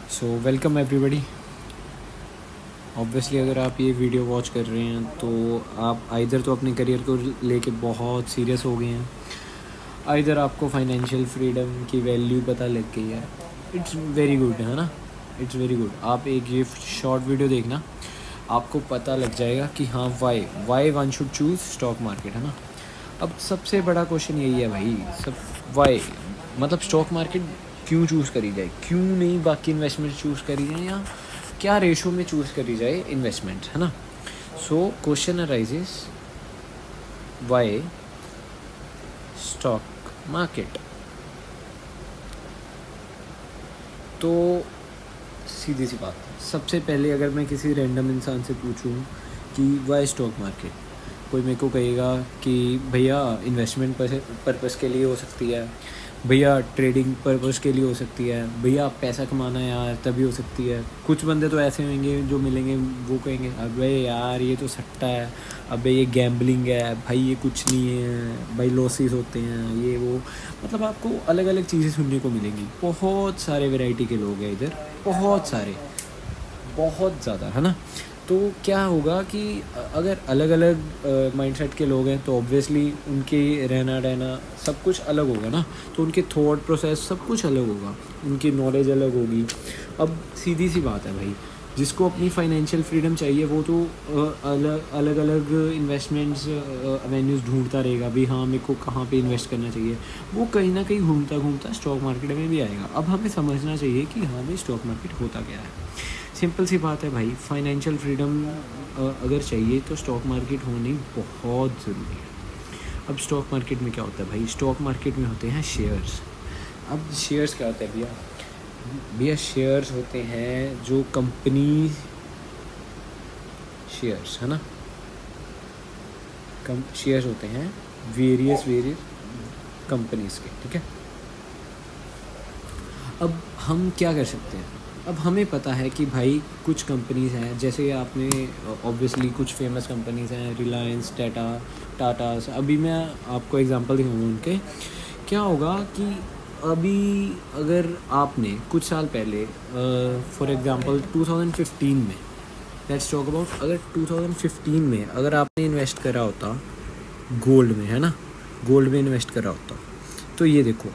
So welcome everybody. Obviously अगर आप ये वीडियो वॉच कर रहे हैं तो आप आइदर तो अपने करियर को लेके बहुत सीरियस हो गए हैं, आइदर आपको फाइनेंशियल फ्रीडम की वैल्यू पता लग गई है। इट्स वेरी गुड, है ना। It's very good. आप एक ये शॉर्ट वीडियो देखना, आपको पता लग जाएगा कि हाँ why one should choose stock market, है ना। अब सबसे बड़ा क्वेश्चन यही है भाई, सब वाई मतलब स्टॉक मार्केट क्यों चूज़ करी जाए, क्यों नहीं बाकी इन्वेस्टमेंट चूज़ करी जाए, या क्या रेशो में चूज़ करी जाए इन्वेस्टमेंट, है ना। So question arises, Y stock market. तो सीधी सी बात है, सबसे पहले अगर मैं किसी रैंडम इंसान से पूछूं कि वाई स्टॉक मार्केट, कोई मेरे को कहेगा कि भैया इन्वेस्टमेंट पर्पस के लिए हो सकती है, भैया ट्रेडिंग पर्पस के लिए हो सकती है, भैया पैसा कमाना है यार तभी हो सकती है। कुछ बंदे तो ऐसे होंगे जो मिलेंगे वो कहेंगे अबे यार ये तो सट्टा है, अबे ये गैम्बलिंग है भाई, ये कुछ नहीं है भाई, लॉसेस होते हैं ये वो। मतलब आपको अलग अलग चीज़ें सुनने को मिलेंगी। बहुत सारे वैरायटी के लोग हैं इधर, बहुत सारे, बहुत ज़्यादा, है ना। तो क्या होगा कि अगर अलग अलग माइंडसेट के लोग हैं तो ऑब्वियसली उनके रहना रहना सब कुछ अलग होगा ना, तो उनके थॉट प्रोसेस सब कुछ अलग होगा, उनकी नॉलेज अलग होगी। अब सीधी सी बात है भाई, जिसको अपनी फाइनेंशियल फ्रीडम चाहिए वो तो अलग अलग अलग इन्वेस्टमेंट्स एवेन्यूज़ ढूंढता रहेगा भी, हाँ मेरे को कहाँ पे इन्वेस्ट करना चाहिए। वो कहीं ना कहीं घूमता घूमता स्टॉक मार्केट में भी आएगा। अब हमें समझना चाहिए कि हाँ भाई स्टॉक मार्केट होता क्या है। सिंपल सी बात है भाई, फाइनेंशियल फ्रीडम अगर चाहिए तो स्टॉक मार्केट होनी बहुत ज़रूरी है। अब स्टॉक मार्केट में क्या होता है भाई, स्टॉक मार्केट में होते हैं शेयर्स। अब शेयर्स क्या होते हैं भैया, भैया शेयर्स होते हैं जो कंपनी शेयर्स, है ना। शेयर्स होते हैं वेरियस कंपनीज के, ठीक है। अब हम क्या कर सकते हैं, अब हमें पता है कि भाई कुछ कंपनीज़ हैं, जैसे आपने ऑब्वियसली कुछ फेमस कंपनीज़ हैं, रिलायंस, टाटा। अभी मैं आपको एग्जांपल दिखाऊंगा उनके। क्या होगा कि अभी अगर आपने कुछ साल पहले फॉर एग्जांपल 2015 में, लेट्स टॉक अबाउट, अगर 2015 में अगर आपने इन्वेस्ट करा होता गोल्ड में, है ना, गोल्ड में इन्वेस्ट करा होता, तो ये देखो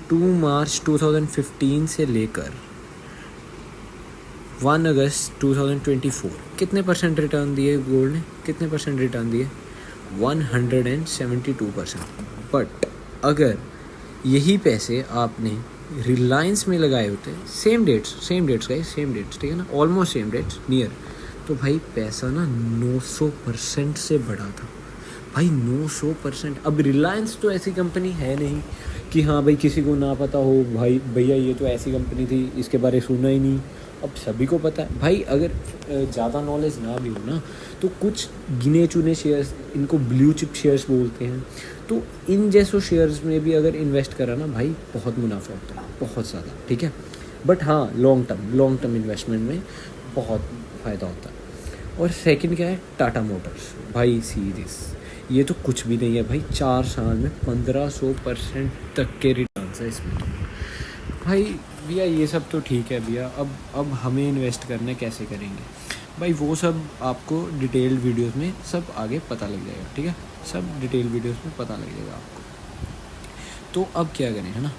2 मार्च 2015 से लेकर 1 अगस्त 2024 कितने परसेंट रिटर्न दिए गोल्ड ने, कितने परसेंट रिटर्न दिए, 172%। बट अगर यही पैसे आपने रिलायंस में लगाए होते, same dates guys, same dates, ठीक है ना, ऑलमोस्ट सेम डेट्स नियर, तो भाई पैसा ना 900% से बढ़ा था भाई, 900%। अब रिलायंस तो ऐसी कंपनी है नहीं कि हाँ भाई किसी को ना पता हो, भाई भैया ये तो ऐसी कंपनी थी इसके बारे सुना ही नहीं। अब सभी को पता है भाई। अगर ज़्यादा नॉलेज ना भी हो ना तो कुछ गिने चुने शेयर्स, इनको ब्लू चिप शेयर्स बोलते हैं, तो इन जैसों शेयर्स में भी अगर इन्वेस्ट करा ना भाई बहुत मुनाफा होता है, बहुत ज़्यादा, ठीक है। बट हाँ लॉन्ग टर्म इन्वेस्टमेंट में बहुत फ़ायदा होता है। और सेकंड क्या है, टाटा मोटर्स। भाई सीरीज ये तो कुछ भी नहीं है भाई, 4 साल में 1500% तक के रिटर्न है इसमें तो भाई। भैया ये सब तो ठीक है भैया, अब हमें इन्वेस्ट करने कैसे करेंगे भाई, वो सब आपको डिटेल वीडियोस में सब आगे पता लग जाएगा, ठीक है। सब डिटेल वीडियोस में पता लग जाएगा आपको। तो अब क्या करें, है ना।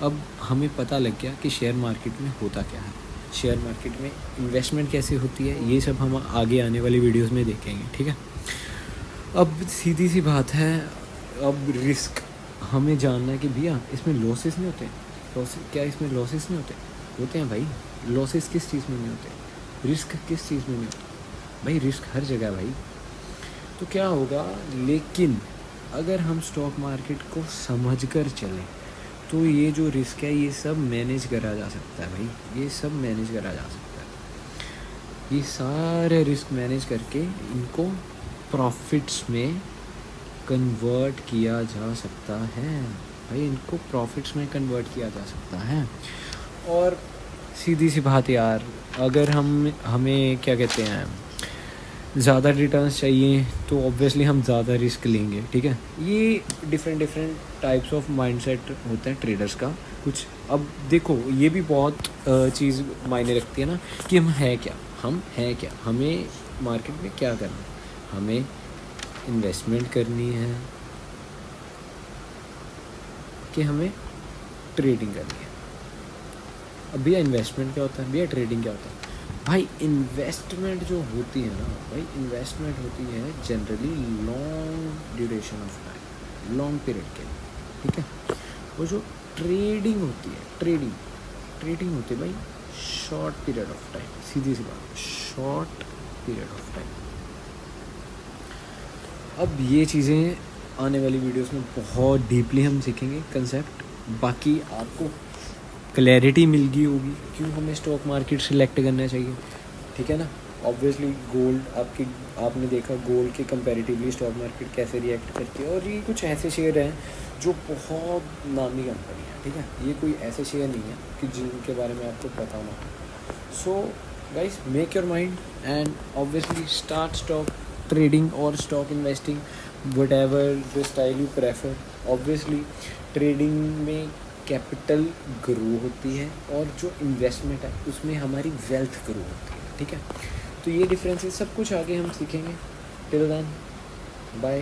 अब हमें पता लग गया कि शेयर मार्केट में होता क्या है, शेयर मार्केट में इन्वेस्टमेंट कैसे होती है, ये सब हम आगे आने वाली वीडियोस में देखेंगे, ठीक है। अब सीधी सी बात है, अब रिस्क हमें जानना है कि भैया इसमें लॉसेस नहीं होते, लॉसेस क्या इसमें लॉसेस नहीं होते, होते हैं भाई। लॉसेस किस चीज़ में नहीं होते, रिस्क किस चीज़ में नहीं होता भाई, रिस्क हर जगह भाई। तो क्या होगा, लेकिन अगर हम स्टॉक मार्केट को समझ कर चलें तो ये जो रिस्क है ये सब मैनेज करा जा सकता है भाई, ये सब मैनेज करा जा सकता है। ये सारे रिस्क मैनेज करके इनको प्रॉफिट्स में कन्वर्ट किया जा सकता है भाई, इनको प्रॉफिट्स में कन्वर्ट किया जा सकता है। और सीधी सी बात यार, अगर हमें क्या कहते हैं, ज़्यादा रिटर्न्स चाहिए तो ऑब्वियसली हम ज़्यादा रिस्क लेंगे, ठीक है। ये डिफरेंट टाइप्स ऑफ माइंडसेट होता है ट्रेडर्स का। कुछ। अब देखो ये भी बहुत चीज़ मायने रखती है ना कि हम हैं क्या, हम हैं क्या, हमें मार्केट में क्या करना है। हमें इन्वेस्टमेंट करनी है कि हमें ट्रेडिंग करनी है। अब भैया इन्वेस्टमेंट क्या होता है, भैया ट्रेडिंग क्या होता है। भाई इन्वेस्टमेंट जो होती है ना भाई, इन्वेस्टमेंट होती है generally long duration of time, long period के लिए, ठीक है। वो जो ट्रेडिंग होती है, ट्रेडिंग होती है भाई शॉर्ट पीरियड ऑफ टाइम, सीधी सी बात, शॉर्ट पीरियड ऑफ टाइम। अब ये चीज़ें आने वाली वीडियोस में बहुत डीपली हम सीखेंगे कंसेप्ट। बाकी आपको क्लैरिटी मिल गई होगी क्यों हमें स्टॉक मार्केट सिलेक्ट करना चाहिए, ठीक है ना। ऑब्वियसली गोल्ड आपने देखा गोल्ड के कंपैरेटिवली स्टॉक मार्केट कैसे रिएक्ट करती है। और ये कुछ ऐसे शेयर हैं जो बहुत नामी कंपनी है, ठीक है। ये कोई ऐसे शेयर नहीं है कि जिनके बारे में आपको पता ना हो। So guys make your mind and obviously start stock trading और stock investing, whatever the style you prefer. Obviously trading में कैपिटल ग्रो होती है और जो इन्वेस्टमेंट है उसमें हमारी वेल्थ ग्रो होती है, ठीक है। तो ये डिफरेंसेस सब कुछ आगे हम सीखेंगे। Till then bye.